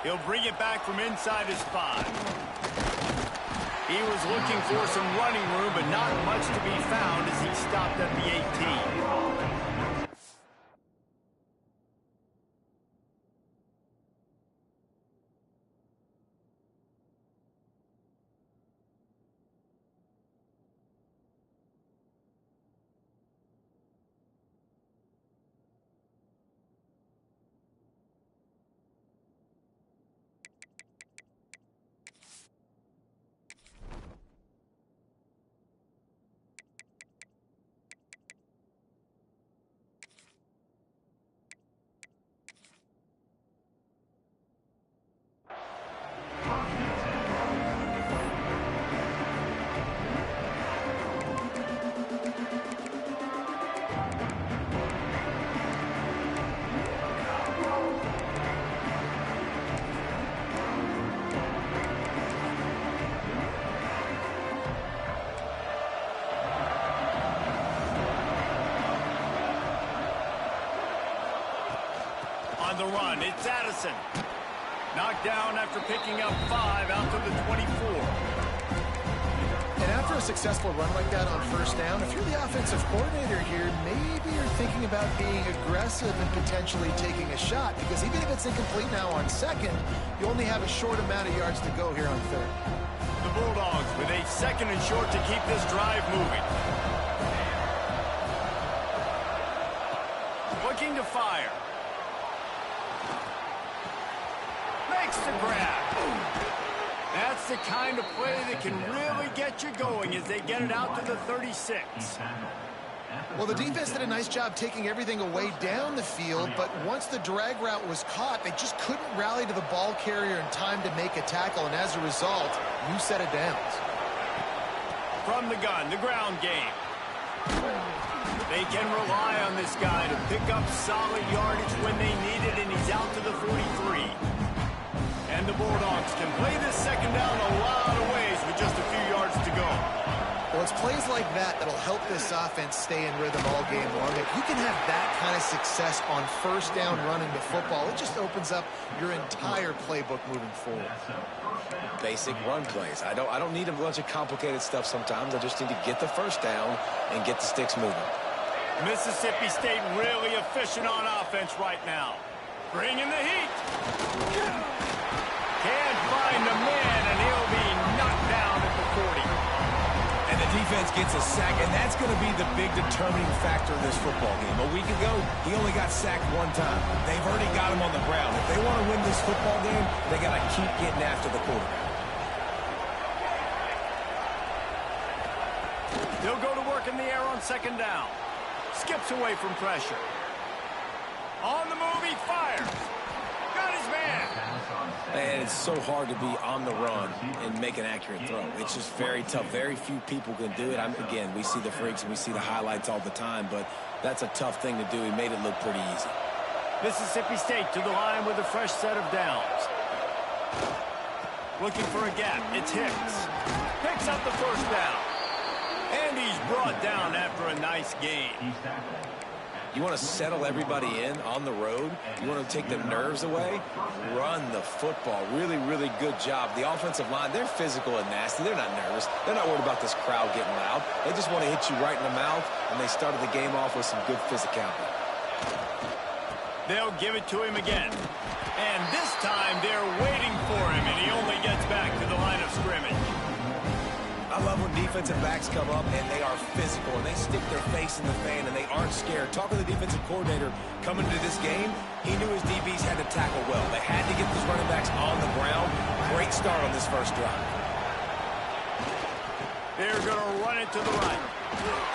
He'll bring it back from inside his 5. He was looking for some running room, but not much to be found as he stopped at the 18. On the run, it's Addison. Knocked down after picking up 5 out to the 24. And after a successful run like that on first down, if you're the offensive coordinator here, maybe you're thinking about being aggressive and potentially taking a shot, because even if it's incomplete now on second, you only have a short amount of yards to go here on third. The Bulldogs with a 2nd and short to keep this drive moving. Looking to fire. Makes the grab. That's the kind of play that can really get you going as they get it out to the 36. Well, the defense did a nice job taking everything away down the field, but once the drag route was caught, they just couldn't rally to the ball carrier in time to make a tackle, and as a result, new set of downs. From the gun, the ground game. They can rely on this guy to pick up solid yardage when they need it, and he's out to the 43. And the Bulldogs can play this 2nd down a lot of ways with just a few yards to go. Well, it's plays like that that'll help this offense stay in rhythm all game long. If you can have that kind of success on first down running the football, it just opens up your entire playbook moving forward. Basic run plays. I don't need a bunch of complicated stuff sometimes. I just need to get the first down and get the sticks moving. Mississippi State really efficient on offense right now. Bringing the heat. Can't find a man, and he'll be knocked down at the 40. And the defense gets a sack, and that's going to be the big determining factor in this football game. A week ago, he only got sacked 1 time. They've already got him on the ground. If they want to win this football game, they got to keep getting after the quarterback. They'll go to work in the air on 2nd down. Skips away from pressure. On the move, he fires. Got his man. And it's so hard to be on the run and make an accurate throw. It's just very tough. Very few people can do it. Again, we see the freaks and we see the highlights all the time, but that's a tough thing to do. He made it look pretty easy. Mississippi State to the line with a fresh set of downs. Looking for a gap. It's Hicks. Picks up the first down. And he's brought down after a nice gain. You want to settle everybody in on the road? You want to take the nerves away? Run the football. Really, really good job. The offensive line, they're physical and nasty. They're not nervous. They're not worried about this crowd getting loud. They just want to hit you right in the mouth, and they started the game off with some good physicality. They'll give it to him again. And this time they're waiting for him, and he only gets back to the line of scrimmage. I love when defensive backs come up and they are physical and they stick their face in the fan and they aren't scared. Talking to the defensive coordinator coming into this game, he knew his DBs had to tackle well. They had to get those running backs on the ground. Great start on this first drive. They're going to run it to the right.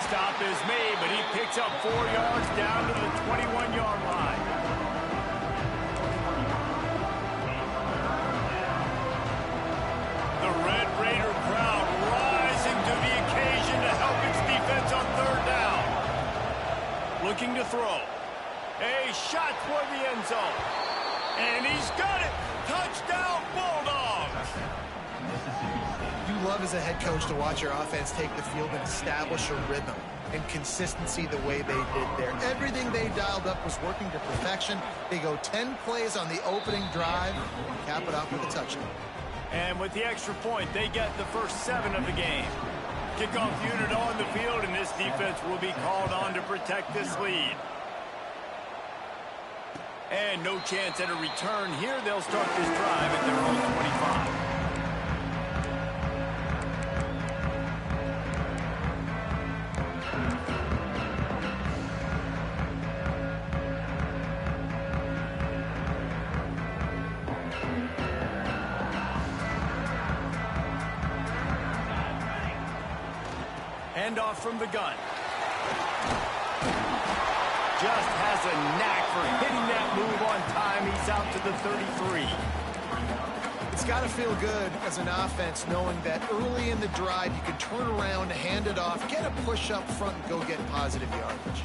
Stop is made, but he picks up 4 yards down to the 21-yard line. The Red Raider crowd rising to the occasion to help its defense on 3rd down. Looking to throw. A shot toward the end zone. And he's got it. Touchdown, Bulldogs. You love as a head coach to watch your offense take the field and establish a rhythm and consistency the way they did there. Everything they dialed up was working to perfection. They go 10 plays on the opening drive and cap it off with a touchdown. And with the extra point, they get the first 7 of the game. Kickoff unit on the field, and this defense will be called on to protect this lead. And no chance at a return here. They'll start this drive at their own 25. Handoff from the gun. Just has a knack for hitting that move on time. He's out to the 33. It's got to feel good as an offense knowing that early in the drive you can turn around, hand it off, get a push up front, and go get positive yardage.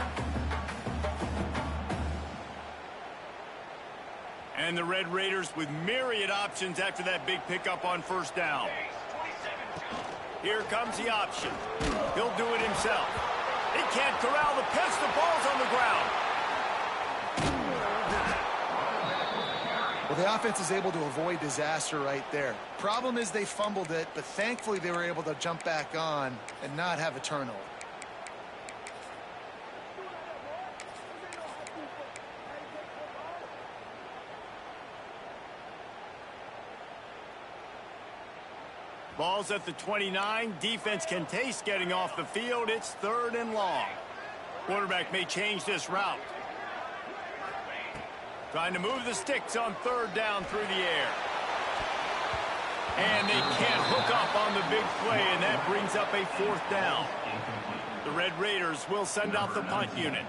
And the Red Raiders with myriad options after that big pickup on first down. Here comes the option. He'll do it himself. He can't corral the pitch. The ball's on the ground. Well, the offense is able to avoid disaster right there. Problem is they fumbled it, but thankfully they were able to jump back on and not have a turnover. Ball's at the 29. Defense can taste getting off the field. It's 3rd and long. Quarterback may change this route. Trying to move the sticks on 3rd down through the air. And they can't hook up on the big play, and that brings up a 4th down. The Red Raiders will send out the punt unit.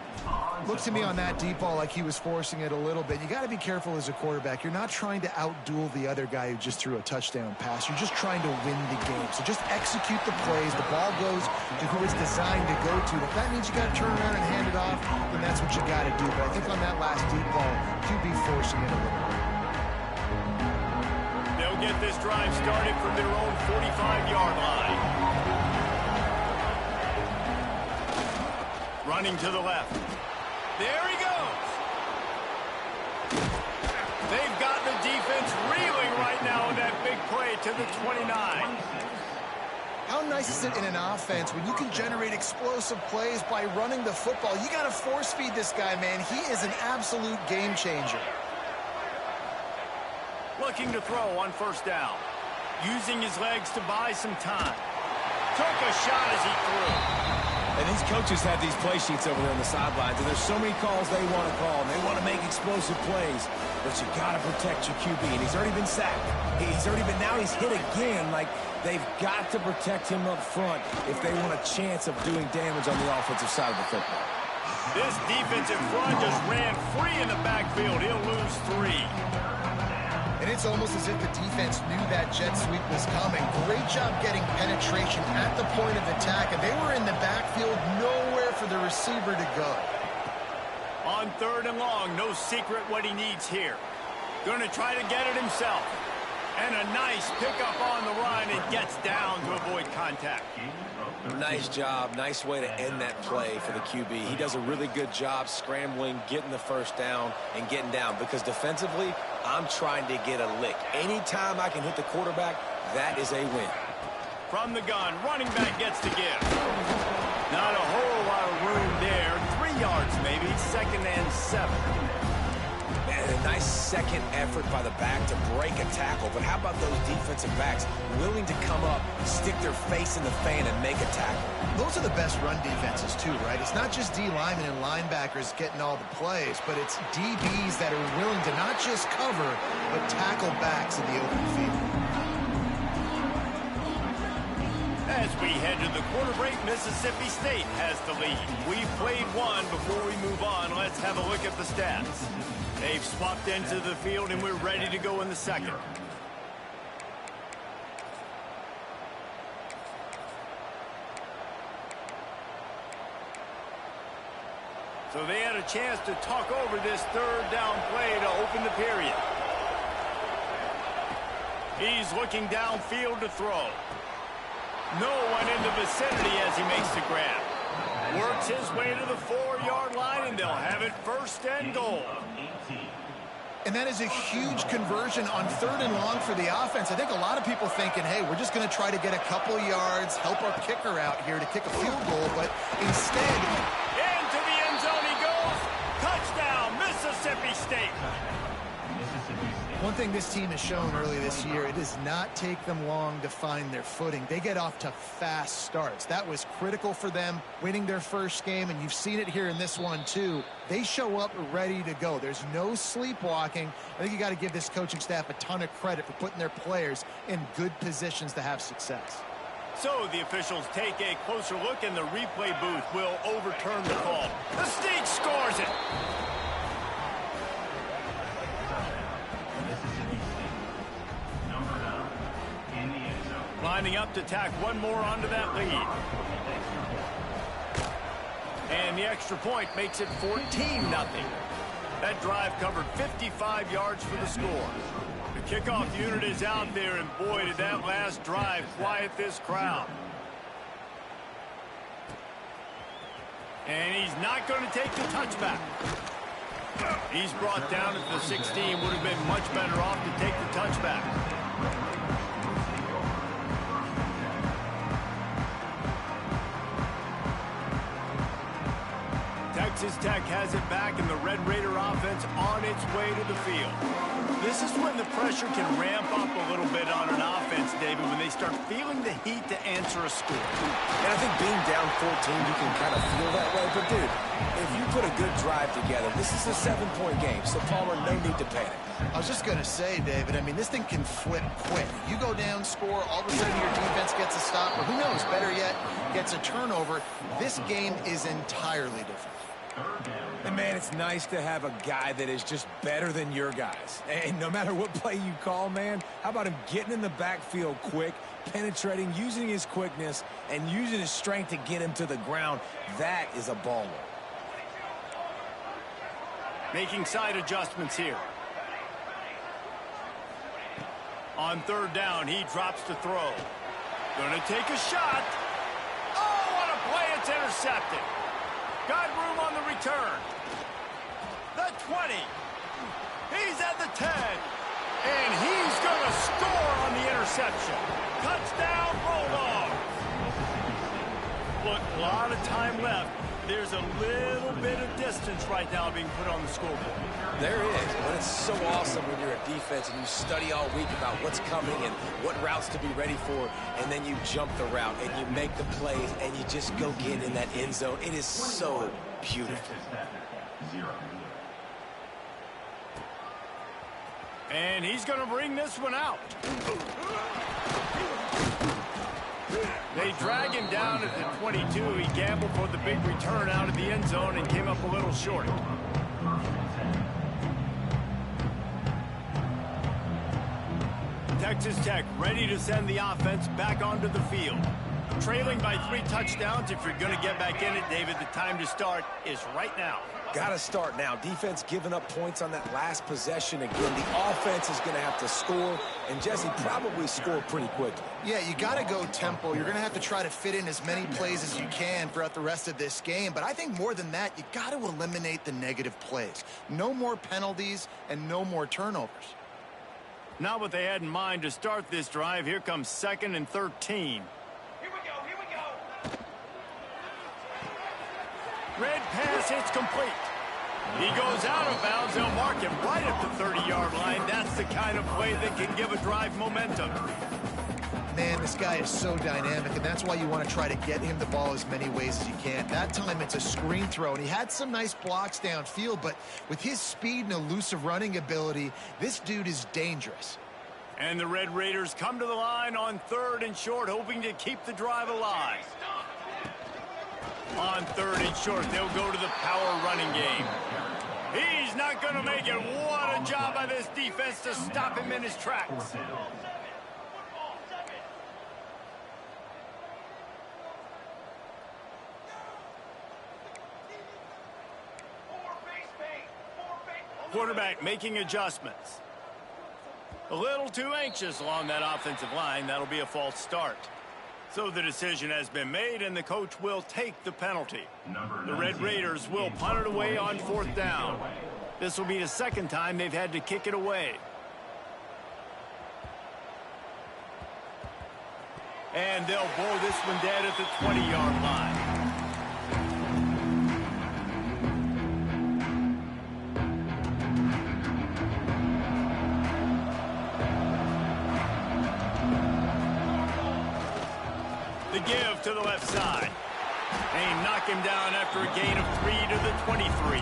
Looked to me on that deep ball like he was forcing it a little bit. You got to be careful as a quarterback. You're not trying to outduel the other guy who just threw a touchdown pass. You're just trying to win the game. So just execute the plays. The ball goes to who it's designed to go to. If that means you got to turn around and hand it off, then that's what you got to do. But I think on that last deep ball, QB forcing it a little bit. They'll get this drive started from their own 45-yard line. Running to the left. There he goes. They've got the defense reeling right now in that big play to the 29. How nice is it in an offense when you can generate explosive plays by running the football? You got to force feed this guy, man. He is an absolute game changer. Looking to throw on first down. Using his legs to buy some time. Took a shot as he threw. And these coaches have these play sheets over there on the sidelines, and there's so many calls they want to call, and they want to make explosive plays, but you got to protect your QB, and he's already been sacked. Now he's hit again. Like, they've got to protect him up front if they want a chance of doing damage on the offensive side of the football. This defensive front just ran free in the backfield. He'll lose 3. And it's almost as if the defense knew that jet sweep was coming. Great job getting penetration at the point of attack, and they were in the backfield, nowhere for the receiver to go. On 3rd and long, no secret what he needs here. Going to try to get it himself. And a nice pickup on the run and gets down to avoid contact. Nice job. Nice way to end that play for the QB. He does a really good job scrambling, getting the first down, and getting down. Because defensively, I'm trying to get a lick. Anytime I can hit the quarterback, that is a win. From the gun, running back gets the give. Not a whole lot of room there. 3 yards maybe, 2nd and 7. And a nice second effort by the back to break a tackle. But how about those defensive backs willing to come up, stick their face in the fan, and make a tackle? Those are the best run defenses too, right? It's not just D linemen and linebackers getting all the plays, but it's DBs that are willing to not just cover, but tackle backs in the open field. As we head to the quarter break, Mississippi State has the lead. We've played one. Before we move on, let's have a look at the stats. They've swapped into the field, and we're ready to go in the second. So they had a chance to talk over this 3rd down play to open the period. He's looking downfield to throw. No one in the vicinity as he makes the grab. Works his way to the 4-yard line, and they'll have give it 1st and goal. And that is a huge conversion on 3rd and long for the offense. I think a lot of people thinking, hey, we're just going to try to get a couple yards, help our kicker out here to kick a field goal, but instead... Into the end zone he goes. Touchdown, Mississippi State. One thing this team has shown early this year, it does not take them long to find their footing. They get off to fast starts. That was critical for them winning their first game, and you've seen it here in this one too. They show up ready to go. There's no sleepwalking. I think you got to give this coaching staff a ton of credit for putting their players in good positions to have success. So the officials take a closer look, and the replay booth will overturn the call. The Sneak scores it. Lining up to tack one more onto that lead. And the extra point makes it 14-0. That drive covered 55 yards for the score. The kickoff unit is out there, and boy, did that last drive quiet this crowd. And he's not going to take the touchback. He's brought down at the 16. Would have been much better off to take the touchback. Texas Tech has it back, and the Red Raider offense on its way to the field. This is when the pressure can ramp up a little bit on an offense, David, when they start feeling the heat to answer a score. And I think being down 14, you can kind of feel that way. But, dude, if you put a good drive together, this is a 7-point game, so Palmer, no need to panic. I was just going to say, David, I mean, this thing can flip quick. You go down, score, all of a sudden your defense gets a stop, or who knows, better yet, gets a turnover. This game is entirely different. And, man, it's nice to have a guy that is just better than your guys. And no matter what play you call, man, how about him getting in the backfield quick, penetrating, using his quickness, and using his strength to get him to the ground? That is a baller. Making side adjustments here. On 3rd down, he drops to throw. Gonna take a shot. Oh, what a play. It's intercepted. Got room on the return. The 20. He's at the 10. And he's going to score on the interception. Touchdown, Bulldogs. Look, a lot of time left. There's a little bit of distance right now being put on the scoreboard. There is, but it's so awesome when you're a defense and you study all week about what's coming and what routes to be ready for, and then you jump the route and you make the plays and you just go get in that end zone. It is so beautiful. And he's going to bring this one out. They drag him down at the 22. He gambled for the big return out of the end zone and came up a little short. Texas Tech ready to send the offense back onto the field. Trailing by 3 touchdowns. If you're going to get back in it, David, the time to start is right now. Got to start now. Defense giving up points on that last possession. Again, the offense is going to have to score, and Jesse probably score pretty quickly. Yeah, you got to go tempo. You're going to have to try to fit in as many plays as you can throughout the rest of this game. But I think more than that, you got to eliminate the negative plays. No more penalties and no more turnovers. Not what they had in mind to start this drive. Here comes 2nd and 13. Red pass hits complete. He goes out of bounds. They'll mark him right at the 30-yard line. That's the kind of play that can give a drive momentum. Man, this guy is so dynamic, and that's why you want to try to get him the ball as many ways as you can. That time it's a screen throw, and he had some nice blocks downfield, but with his speed and elusive running ability, this dude is dangerous. And the Red Raiders come to the line on 3rd and short, hoping to keep the drive alive. On 3rd and short, they'll go to the power running game. He's not going to make it. What a job by this defense to stop him in his tracks. Quarterback making adjustments. A little too anxious along that offensive line. That'll be a false start. So the decision has been made, and the coach will take the penalty. The Red Raiders will punt it away on 4th down. This will be the second time they've had to kick it away. And they'll blow this one dead at the 20-yard line. The give to the left side. They knock him down after a gain of 3 to the 23.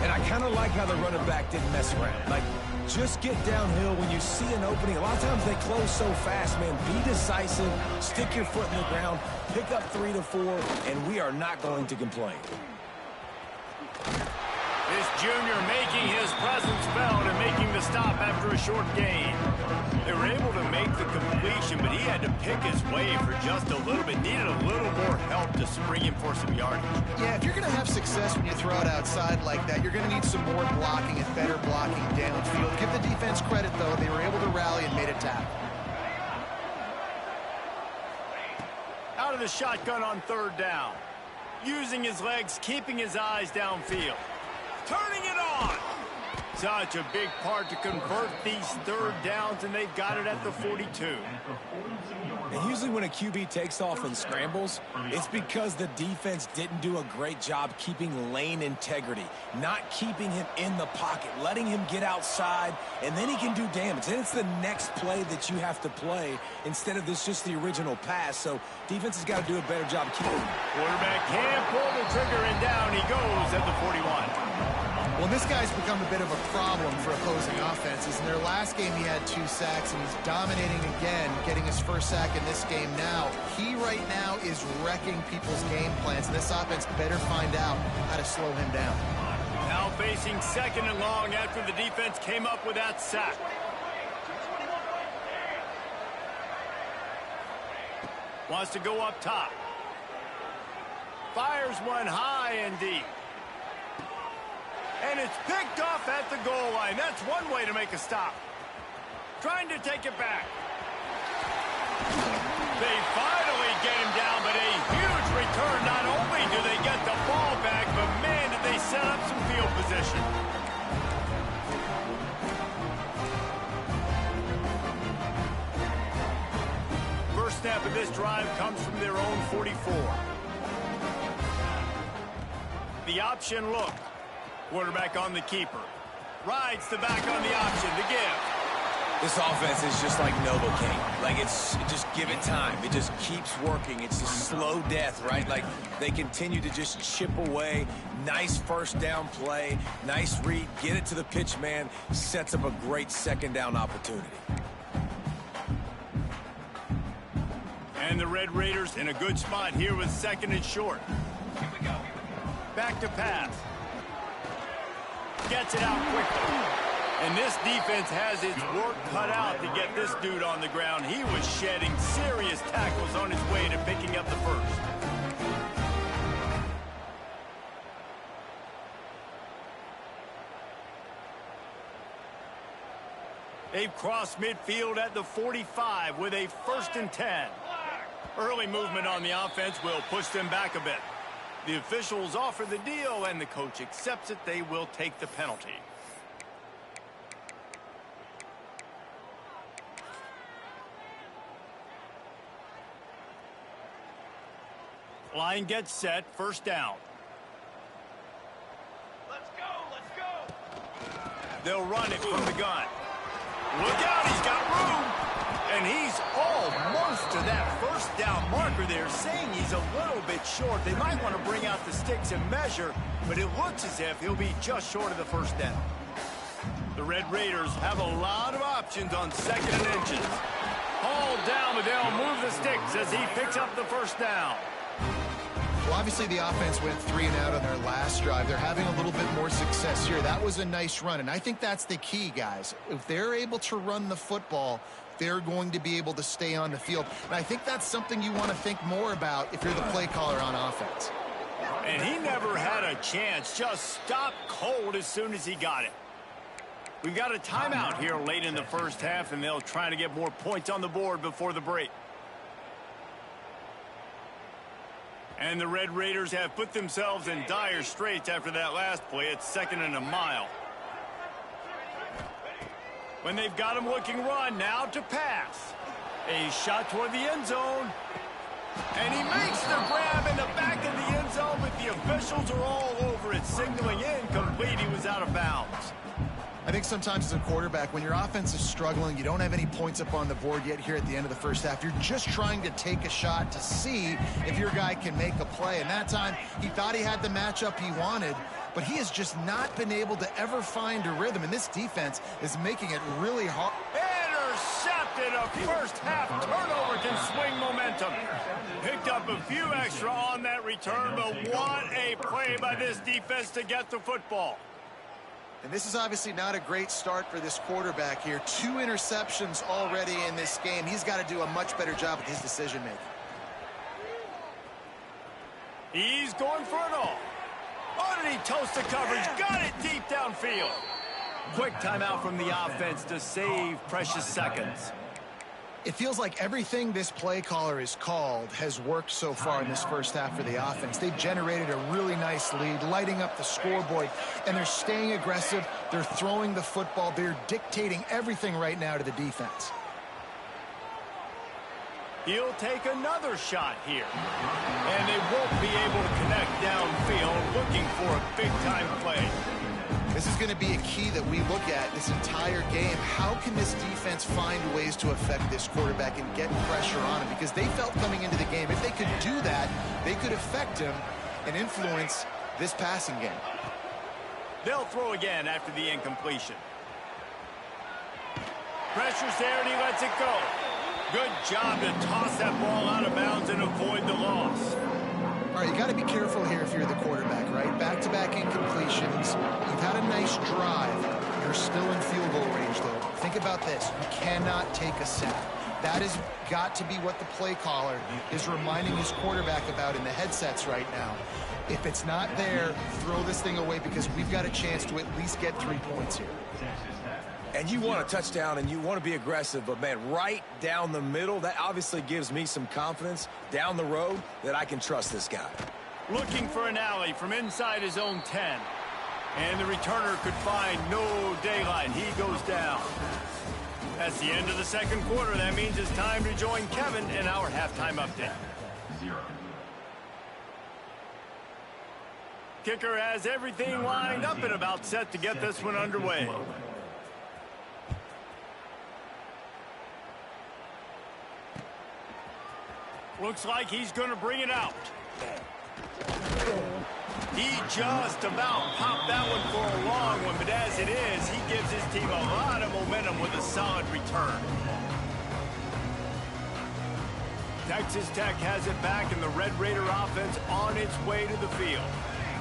And I kind of like how the running back didn't mess around. Like, just get downhill when you see an opening. A lot of times they close so fast, man. Be decisive, stick your foot in the ground, pick up 3 to 4, and we are not going to complain. This junior making his presence felt and making the stop after a short gain. They were able to make the completion, but he had to pick his way for just a little bit. Needed a little more help to spring him for some yardage. Yeah, if you're going to have success when you throw it outside like that, you're going to need some more blocking and better blocking downfield. Give the defense credit, though. They were able to rally and made a tackle. Out of the shotgun on 3rd down. Using his legs, keeping his eyes downfield. Turning it on. Such a big part to convert these 3rd downs, and they've got it at the 42. And usually when a QB takes off and scrambles, it's because the defense didn't do a great job keeping lane integrity, not keeping him in the pocket, letting him get outside, and then he can do damage. Then it's the next play that you have to play instead of this just the original pass. So defense has got to do a better job keeping him. Quarterback can't pull the trigger, and down he goes at the 41. Well, this guy's become a bit of a problem for opposing offenses. In their last game, he had 2 sacks, and he's dominating again, getting his first sack in this game now. He right now is wrecking people's game plans, and this offense better find out how to slow him down. Now facing 2nd and long after the defense came up with that sack. Wants to go up top. Fires one high and deep. And it's picked off at the goal line. That's one way to make a stop. Trying to take it back. They finally get him down, but a huge return. Not only do they get the ball back, but man, did they set up some field position. First snap of this drive comes from their own 44. The option look. Quarterback on the keeper. Rides the back on the option to give. This offense is just like Novocaine. Like, just give it time. It just keeps working. It's a slow death, right? Like, they continue to just chip away. Nice first down play. Nice read. Get it to the pitch man. Sets up a great 2nd down opportunity. And the Red Raiders in a good spot here with 2nd and short. Here we go. Back to pass. Gets it out quickly. And this defense has its work cut out to get this dude on the ground. He was shedding serious tackles on his way to picking up the first. They've crossed midfield at the 45 with a 1st and 10. Early movement on the offense will push them back a bit. The officials offer the deal, and the coach accepts it. They will take the penalty. Line gets set. 1st down. Let's go, let's go. They'll run it from the gun. Look out, he's got room. And he's almost to that 1st down marker there, saying he's a little bit short. They might want to bring out the sticks and measure, but it looks as if he'll be just short of the 1st down. The Red Raiders have a lot of options on 2nd and inches. Hauled down, but they'll move the sticks as he picks up the 1st down. Well, obviously the offense went 3 and out on their last drive. They're having a little bit more success here. That was a nice run, and I think that's the key, guys. If they're able to run the football, they're going to be able to stay on the field. And I think that's something you want to think more about if you're the play caller on offense. And he never had a chance. Just stopped cold as soon as he got it. We've got a timeout here late in the 1st half, and they'll try to get more points on the board before the break. And the Red Raiders have put themselves in dire straits after that last play. It's 2nd and a mile. When they've got him looking run, now to pass. A shot toward the end zone. And he makes the grab in the back of the end zone, but the officials are all over it, signaling incomplete. He was out of bounds. I think sometimes as a quarterback, when your offense is struggling, you don't have any points up on the board yet here at the end of the first half. You're just trying to take a shot to see if your guy can make a play. And that time, he thought he had the matchup he wanted, but he has just not been able to ever find a rhythm. And this defense is making it really hard. Intercepted. A first half turnover can swing momentum. Picked up a few extra on that return, but what a play by this defense to get the football. And this is obviously not a great start for this quarterback here. 2 interceptions already in this game. He's got to do a much better job with his decision-making. He's going for it all. Oh, did he toast the coverage? Got it deep downfield. Quick timeout from the offense to save precious seconds. It feels like everything this play caller has called has worked so far in this first half for the offense. They've generated a really nice lead, lighting up the scoreboard, and they're staying aggressive. They're throwing the football. They're dictating everything right now to the defense. He'll take another shot here. And they won't be able to connect downfield, looking for a big-time play. This is going to be a key that we look at this entire game. How can this defense find ways to affect this quarterback and get pressure on him? Because they felt coming into the game, if they could do that, they could affect him and influence this passing game. They'll throw again after the incompletion. Pressure's there and he lets it go. Good job to toss that ball out of bounds and avoid the loss. All right, you got to be careful here if you're the quarterback, right? Back-to-back incompletions. You've had a nice drive. You're still in field goal range, though. Think about this. You cannot take a sack. That has got to be what the play caller is reminding his quarterback about in the headsets right now. If it's not there, throw this thing away because we've got a chance to at least get 3 points here. And you want a touchdown and you want to be aggressive, but man, right down the middle, that obviously gives me some confidence down the road that I can trust this guy. Looking for an alley from inside his own 10. And the returner could find no daylight. He goes down. That's the end of the second quarter. That means it's time to join Kevin in our halftime update. Kicker has everything lined up and about set to get this one underway. Looks like he's going to bring it out. He just about popped that one for a long one, but as it is, he gives his team a lot of momentum with a solid return. Texas Tech has it back, and the Red Raider offense on its way to the field.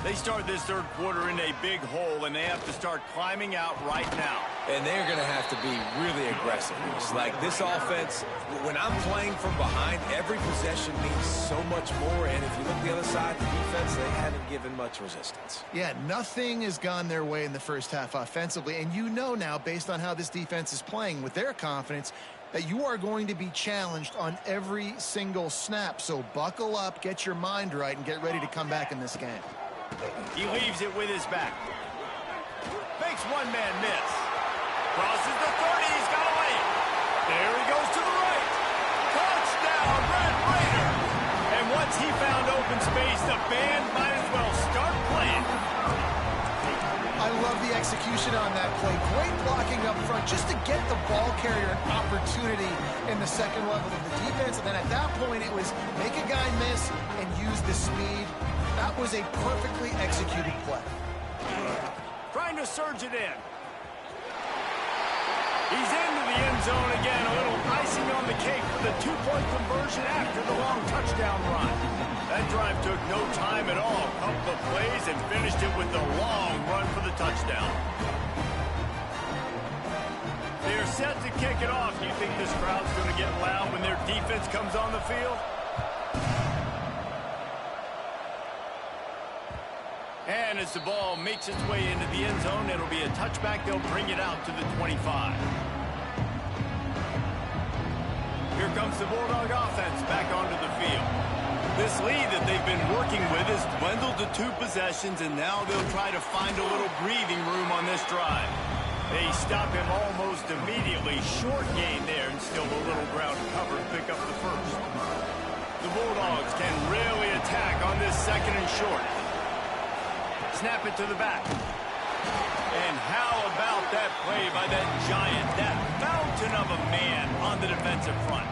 They start this third quarter in a big hole, and they have to start climbing out right now. And they're going to have to be really aggressive. It's like this offense, when I'm playing from behind, every possession means so much more. And if you look the other side, the defense, they haven't given much resistance. Yeah, nothing has gone their way in the first half offensively. And you know now, based on how this defense is playing with their confidence, that you are going to be challenged on every single snap. So buckle up, get your mind right, and get ready to come back in this game. He leaves it with his back. Makes one man miss. Crosses the 30. He's got a lane. There he goes to the right. Touchdown, Red Raider. And once he found open space, the band might as well start playing. I love the execution on that play. Great blocking up front just to get the ball carrier an opportunity in the second level of the defense. And then at that point, it was make a guy miss and use the speed. That was a perfectly executed play. Trying to surge it in. He's into the end zone again. A little icing on the cake for the two-point conversion after the long touchdown run. That drive took no time at all. Pumped the plays and finished it with the long run for the touchdown. They're set to kick it off. Do you think this crowd's going to get loud when their defense comes on the field? And as the ball makes its way into the end zone, it'll be a touchback. They'll bring it out to the 25. Here comes the Bulldog offense back onto the field. This lead that they've been working with has dwindled to 2 possessions, and now they'll try to find a little breathing room on this drive. They stop him almost immediately. Short gain there, and still a little ground cover to pick up the first. The Bulldogs can really attack on this 2nd and short. Snap it to the back. And how about that play by that giant, that mountain of a man on the defensive front?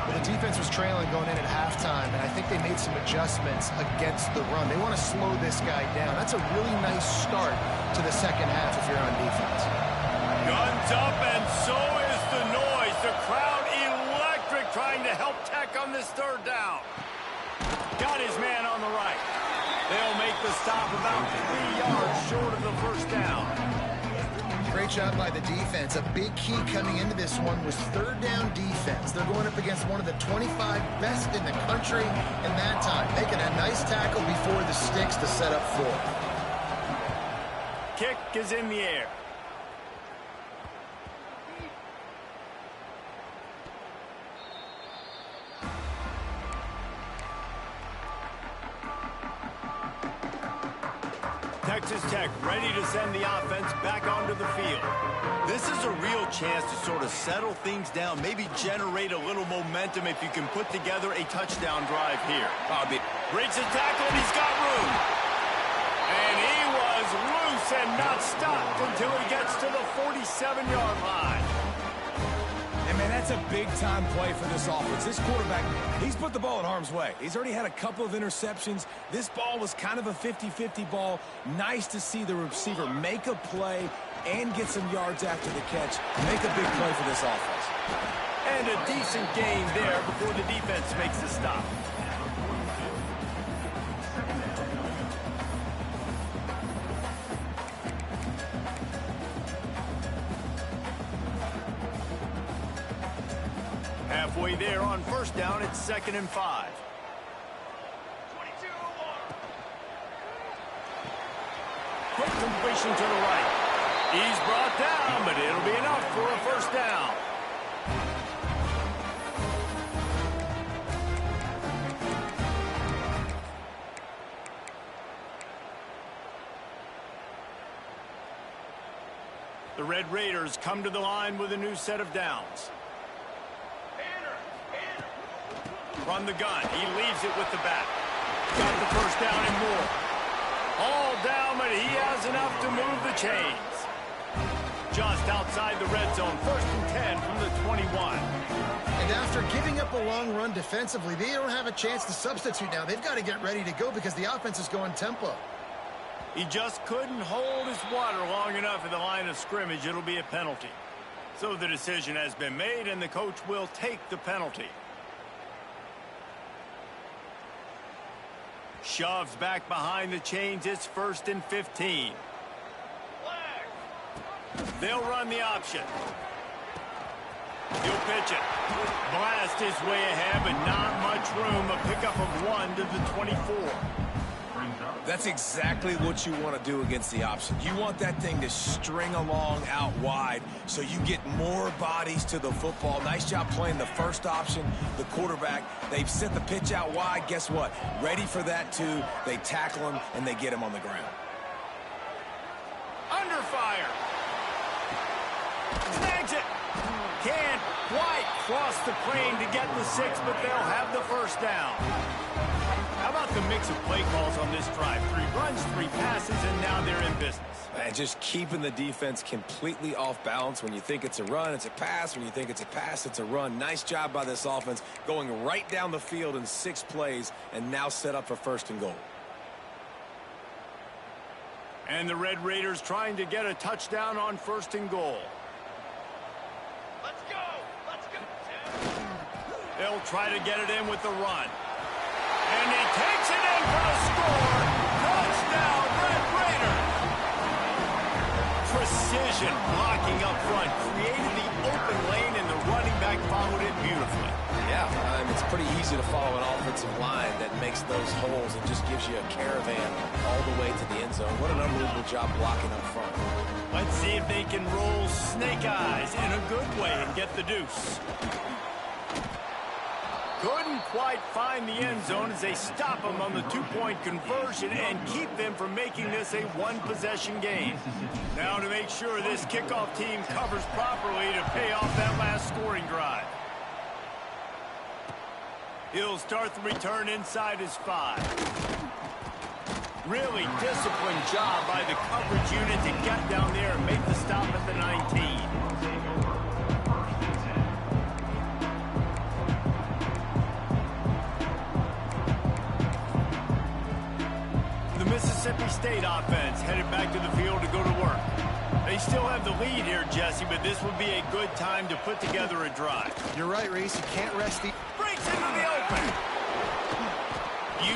Well, the defense was trailing going in at halftime, and I think they made some adjustments against the run. They want to slow this guy down. That's a really nice start to the second half if you're on defense. Guns up, and so is the noise. The crowd electric, trying to help Tech on this 3rd down. Got his man on the right. They'll make the stop about 3 yards short of the 1st down. Great job by the defense. A big key coming into this one was 3rd down defense. They're going up against one of the 25 best in the country in that time. Making a nice tackle before the sticks to set up 4. Kick is in the air. Texas Tech ready to send the offense back onto the field. This is a real chance to sort of settle things down, maybe generate a little momentum if you can put together a touchdown drive here. Breaks his tackle, and he's got room. And he was loose and not stopped until he gets to the 47-yard line. And, man, that's a big-time play for this offense. This quarterback, he's put the ball in harm's way. He's already had a couple of interceptions. This ball was kind of a 50-50 ball. Nice to see the receiver make a play and get some yards after the catch. Make a big play for this offense. And a decent gain there before the defense makes the stop. Halfway there on 1st down, it's 2nd and 5. Quick completion to the right. He's brought down, but it'll be enough for a 1st down. The Red Raiders come to the line with a new set of downs. From the gun, he leaves it with the back. Got the 1st down and more. All down, but he has enough to move the chains. Just outside the red zone, 1st and 10 from the 21. And after giving up a long run defensively, they don't have a chance to substitute now. They've got to get ready to go because the offense is going tempo. He just couldn't hold his water long enough at the line of scrimmage. It'll be a penalty. So the decision has been made, and the coach will take the penalty. Shoves back behind the chains. It's 1st and 15. They'll run the option. He'll pitch it. Blast his way ahead, but not much room. A pickup of 1 to the 24. That's exactly what you want to do against the option. You want that thing to string along out wide so you get more bodies to the football. Nice job playing the 1st option, the quarterback. They've sent the pitch out wide. Guess what? Ready for that, too. They tackle him, and they get him on the ground. Under fire. Snags it. Can't quite cross the plane to get the 6, but they'll have the 1st down. How about the mix of play calls on this drive? 3 runs, 3 passes, and now they're in business. And just keeping the defense completely off balance. When you think it's a run, it's a pass. When you think it's a pass, it's a run. Nice job by this offense going right down the field in 6 plays and now set up for 1st and goal. And the Red Raiders trying to get a touchdown on 1st and goal. Let's go. Let's go. They'll try to get it in with the run. And he takes it in for a score. Touchdown, Red Raiders. Precision blocking up front. Created the open lane, and the running back followed it beautifully. Yeah, it's pretty easy to follow an offensive line that makes those holes and just gives you a caravan all the way to the end zone. What an unbelievable job blocking up front. Let's see if they can roll snake eyes in a good way and get the deuce. Couldn't quite find the end zone as they stop them on the two-point conversion and keep them from making this a one-possession game. Now to make sure this kickoff team covers properly to pay off that last scoring drive. He'll start the return inside his 5. Really disciplined job by the coverage unit to get down there and make the stop at the 19. The Mississippi State offense headed back to the field to go to work. They still have the lead here, Jesse, but this would be a good time to put together a drive. You're right, Reese. You can't rest the... Breaks into the open.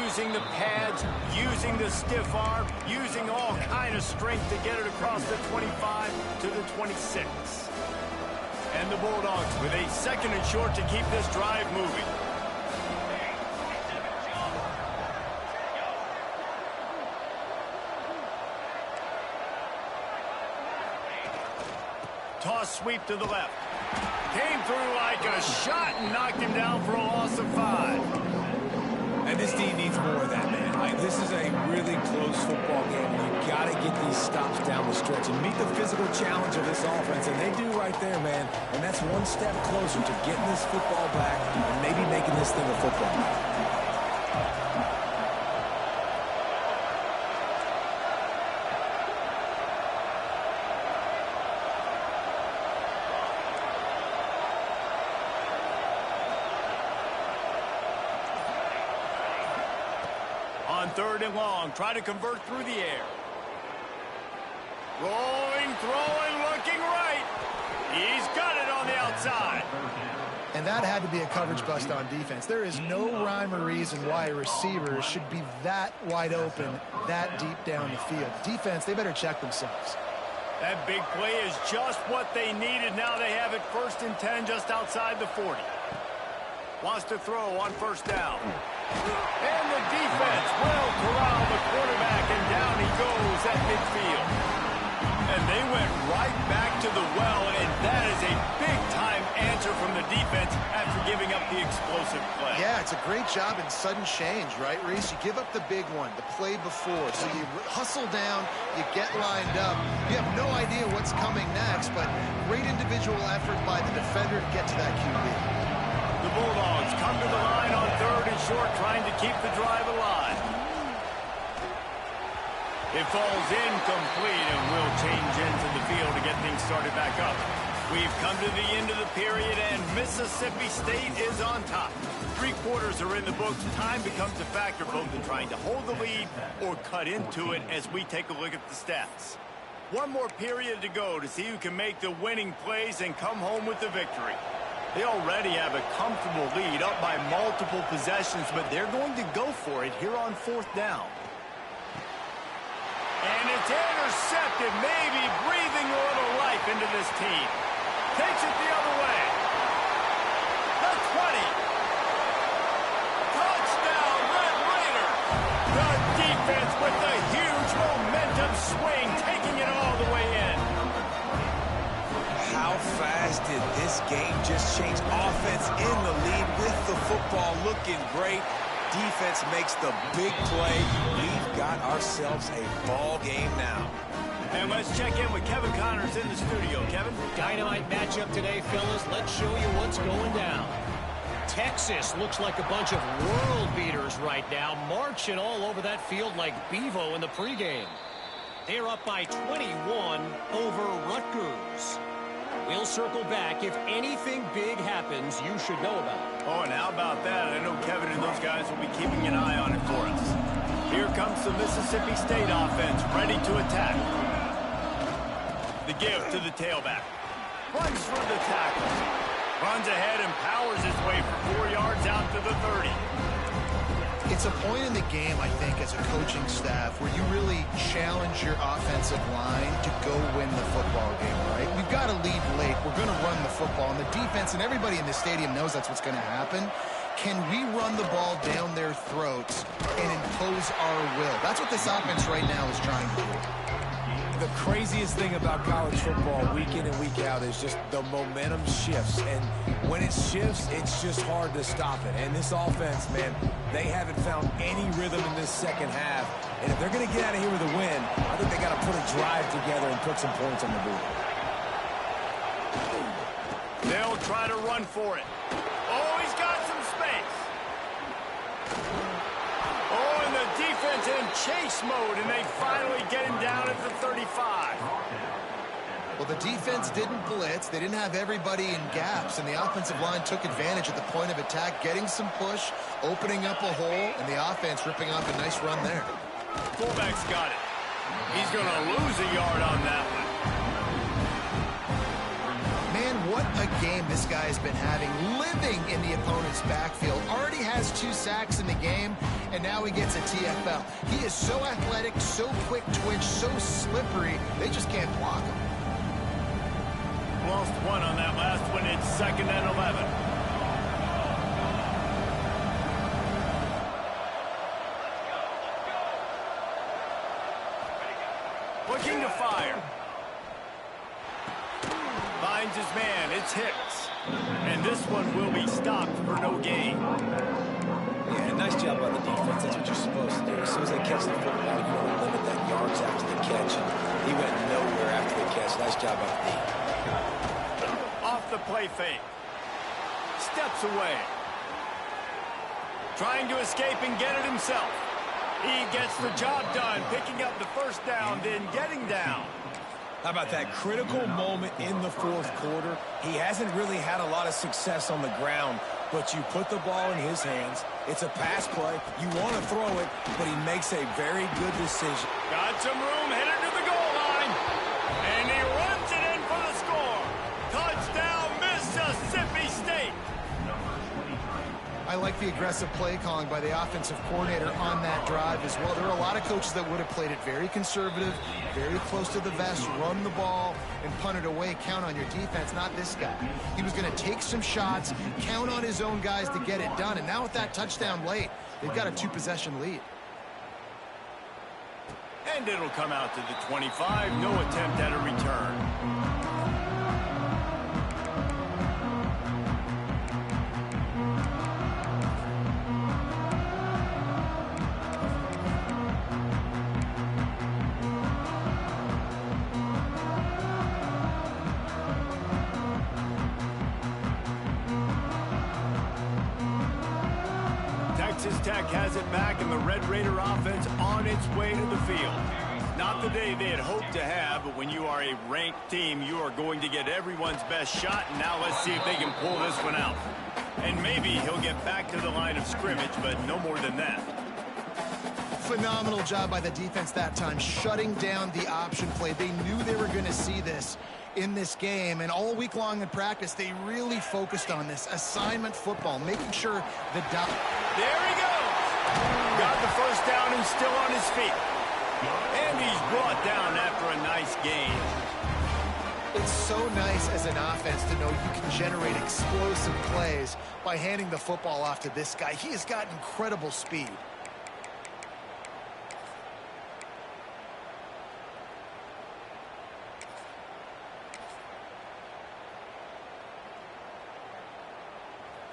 Using the pads, using the stiff arm, using all kind of strength to get it across the 25 to the 26. And the Bulldogs with a second and short to keep this drive moving. Toss sweep to the left. Came through like a shot and knocked him down for a loss of 5. And this team needs more of that, man. Like, this is a really close football game. You got to get these stops down the stretch and meet the physical challenge of this offense, and they do right there, man. And that's one step closer to getting this football back and maybe making this thing a football. On 3rd and long, try to convert through the air. Rolling, throwing, looking right. He's got it on the outside. And that had to be a coverage bust on defense. There is no rhyme or reason why a receiver should be that wide open, that deep down the field. Defense, they better check themselves. That big play is just what they needed. Now they have it 1st and 10 just outside the 40. Wants to throw on 1st down. And the defense will corral the quarterback, and down he goes at midfield. And they went right back to the well, and that is a big-time answer from the defense after giving up the explosive play. Yeah, it's a great job in sudden change, right, Reese? You give up the big one, the play before, so you hustle down, you get lined up. You have no idea what's coming next, but great individual effort by the defender to get to that QB. The Bulldogs come to the line on 3rd and short, trying to keep the drive alive. It falls incomplete and will change into the field to get things started back up. We've come to the end of the period, and Mississippi State is on top. 3 quarters are in the books. Time becomes a factor both in trying to hold the lead or cut into it as we take a look at the stats. One more period to go to see who can make the winning plays and come home with the victory. They already have a comfortable lead, up by multiple possessions, but they're going to go for it here on 4th down. And it's intercepted, maybe breathing a little life into this team. Takes it the other way. The 20. Touchdown, Red Raider. The defense with the huge momentum swing, taking it all the way in. How fast did this game just change? Offense in the lead with the football looking great. Defense makes the big play. We've got ourselves a ball game now. And let's check in with Kevin Connors in the studio. Kevin? Dynamite matchup today, fellas. Let's show you what's going down. Texas looks like a bunch of world beaters right now, marching all over that field like Bevo in the pregame. They're up by 21 over Rutgers. We'll circle back. If anything big happens, you should know about it. Oh, and how about that? I know Kevin and those guys will be keeping an eye on it for us. Here comes the Mississippi State offense, ready to attack. The give to the tailback. Runs through the tackle. Runs ahead and powers his way for 4 yards out to the 30. It's a point in the game, I think, as a coaching staff where you really challenge your offensive line to go win the football game, right? We've got to lead late. We're going to run the football. And the defense and everybody in the stadium knows that's what's going to happen. Can we run the ball down their throats and impose our will? That's what this offense right now is trying to do. the craziest thing about college football week in and week out is just the momentum shifts. And when it shifts, it's just hard to stop it. And this offense, man, they haven't found any rhythm in this second half. And if they're going to get out of here with a win, I think they got to put a drive together and put some points on the board. They'll try to run for it. Oh, he's got some space. Oh, and the defense in chase mode, and they finally get him down at the 35. Well, the defense didn't blitz. They didn't have everybody in gaps, and the offensive line took advantage at the point of attack, getting some push, opening up a hole, and the offense ripping off a nice run there. Fullback's got it. He's going to lose a yard on that one. Man, what a game this guy has been having, living in the opponent's backfield. Already has 2 sacks in the game, and now he gets a TFL. He is so athletic, so quick twitch, so slippery, they just can't block him. Lost one on that last one. It's 2nd and 11. Looking to fire. Finds his man. It's Hicks. And this one will be stopped for no gain. Yeah, nice job by the defense. That's what you're supposed to do. As soon as they catch the football, you want to limit that yards after the catch. And he went nowhere after the catch. Nice job by the defense. Off the play fake. Steps away. Trying to escape and get it himself. He gets the job done, picking up the first down, then getting down. How about that critical moment in the 4th quarter? He hasn't really had a lot of success on the ground, but you put the ball in his hands. It's a pass play. You want to throw it, but he makes a very good decision. Got some room, headed to the goal line. And he runs it in for the score. Touchdown, Mississippi State. I like the aggressive play calling by the offensive coordinator on that drive as well. There are a lot of coaches that would have played it very conservative, very close to the vest, run the ball, and punt it away. Count on your defense, not this guy. He was going to take some shots, count on his own guys to get it done. And now with that touchdown late, they've got a 2-possession lead. And it'll come out to the 25. No attempt at a return. Texas Tech has it back, and the Red Raider offense on its way to the field. Not the day they had hoped to have, but when you are a ranked team, you are going to get everyone's best shot, and now let's see if they can pull this one out. And maybe he'll get back to the line of scrimmage, but no more than that. Phenomenal job by the defense that time, shutting down the option play. They knew they were going to see this in this game, and all week long in practice, they really focused on this assignment football, making sure the There he goes. Got the first down and still on his feet. And he's brought down after a nice gain. It's so nice as an offense to know you can generate explosive plays by handing the football off to this guy. He has got incredible speed.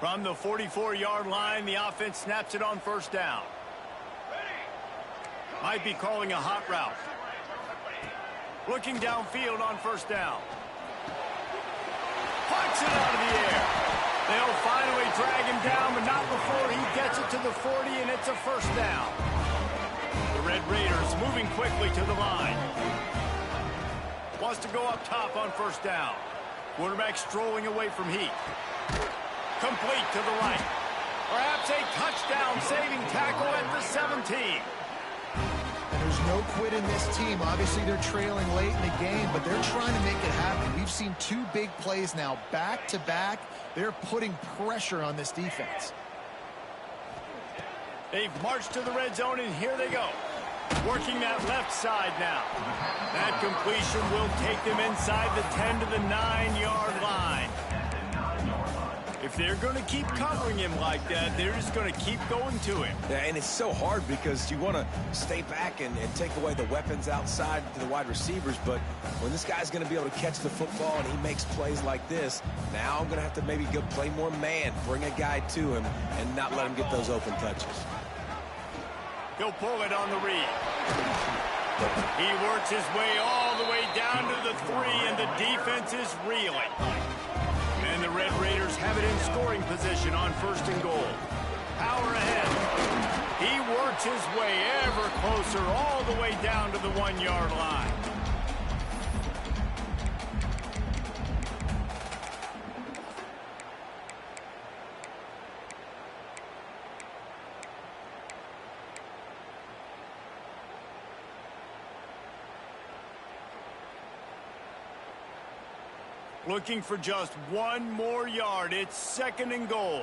From the 44-yard line, the offense snaps it on first down. Might be calling a hot route. Looking downfield on first down. Punts it out of the air. They'll finally drag him down, but not before he gets it to the 40, and it's a first down. The Red Raiders moving quickly to the line. Wants to go up top on first down. Quarterback strolling away from Heath. Complete to the right. Perhaps a touchdown-saving tackle at the 17. And there's no quit in this team. Obviously, they're trailing late in the game, but they're trying to make it happen. We've seen 2 big plays now, back-to-back. They're putting pressure on this defense. They've marched to the red zone, and here they go. Working that left side now. That completion will take them inside the 10 to the 9-yard line. If they're going to keep covering him like that, they're just going to keep going to him. Yeah, and it's so hard because you want to stay back and take away the weapons outside to the wide receivers, but when this guy's going to be able to catch the football and he makes plays like this, now I'm going to have to maybe go play more man, bring a guy to him, and not let him get those open touches. He'll pull it on the read. He works his way all the way down to the 3, and the defense is reeling. And the Red Raiders have it in scoring position on 1st and goal. Power ahead. He works his way ever closer all the way down to the 1-yard line. Looking for just 1 more yard. It's 2nd and goal.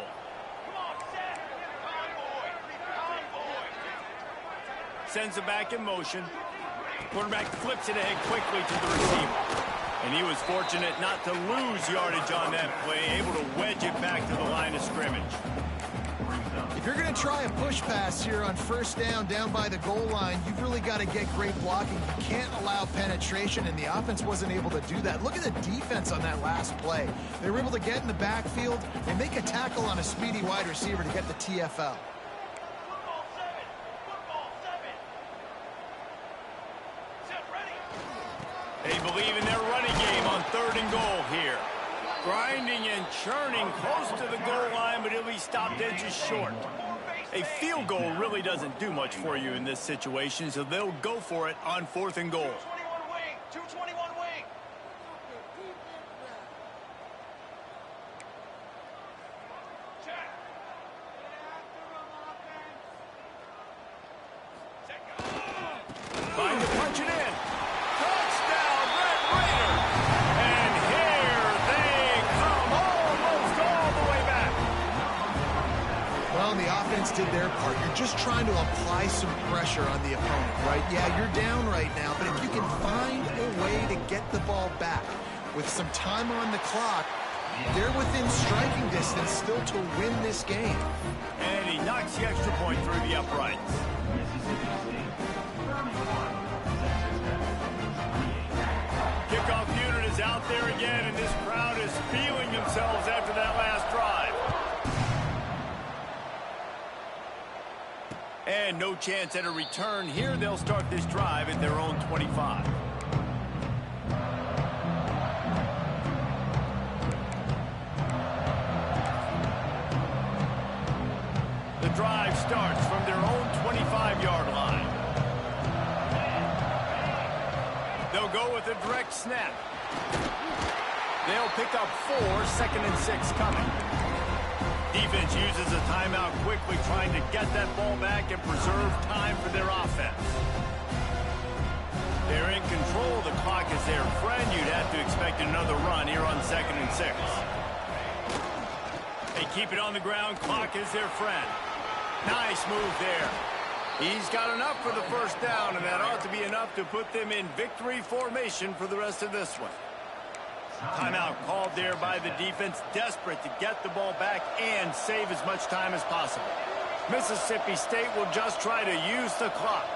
Sends it back in motion. Quarterback flips it ahead quickly to the receiver. And he was fortunate not to lose yardage on that play, able to wedge it back to the line of scrimmage. If you're going to try a push pass here on 1st down by the goal line, you've really got to get great blocking. You can't allow penetration, and the offense wasn't able to do that. Look at the defense on that last play. They were able to get in the backfield and make a tackle on a speedy wide receiver to get the TFL. They believe in their running game on 3rd and goal here. Grinding and churning close to the goal line, but he'll be stopped edges short. A field goal really doesn't do much for you in this situation, so they'll go for it on 4th and goal. 221 wing. Trying to punch it in. Touchdown, Red Raiders! And here they come, almost all the way back. Well, the offense did their part. You're just trying to apply some pressure on the opponent, right? Yeah, you're down right now, but if you can find a way to get the ball back with some time on the clock, they're within striking distance still to win this game. And he knocks the extra point through the uprights. Kickoff unit is out there again, and this crowd is feeling themselves after that last drive. And no chance at a return here. They'll start this drive at their own 25. The drive starts from their own 25-yard line. They'll go with a direct snap. They'll pick up 4, 2nd and 6 coming. Defense uses a timeout quickly, trying to get that ball back and preserve time for their offense. They're in control. The clock is their friend. You'd have to expect another run here on 2nd and 6. They keep it on the ground. Clock is their friend. Nice move there. He's got enough for the 1st down, and that ought to be enough to put them in victory formation for the rest of this one. Timeout called there by the defense, desperate to get the ball back and save as much time as possible. Mississippi State will just try to use the clock.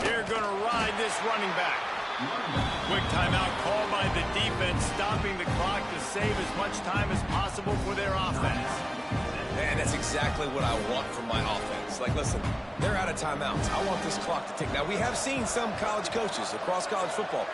They're going to ride this running back. Quick timeout called by the defense, stopping the clock to save as much time as possible for their offense. And that's exactly what I want from my offense. Like, listen, they're out of timeouts. I want this clock to tick. Now, we have seen some college coaches across college football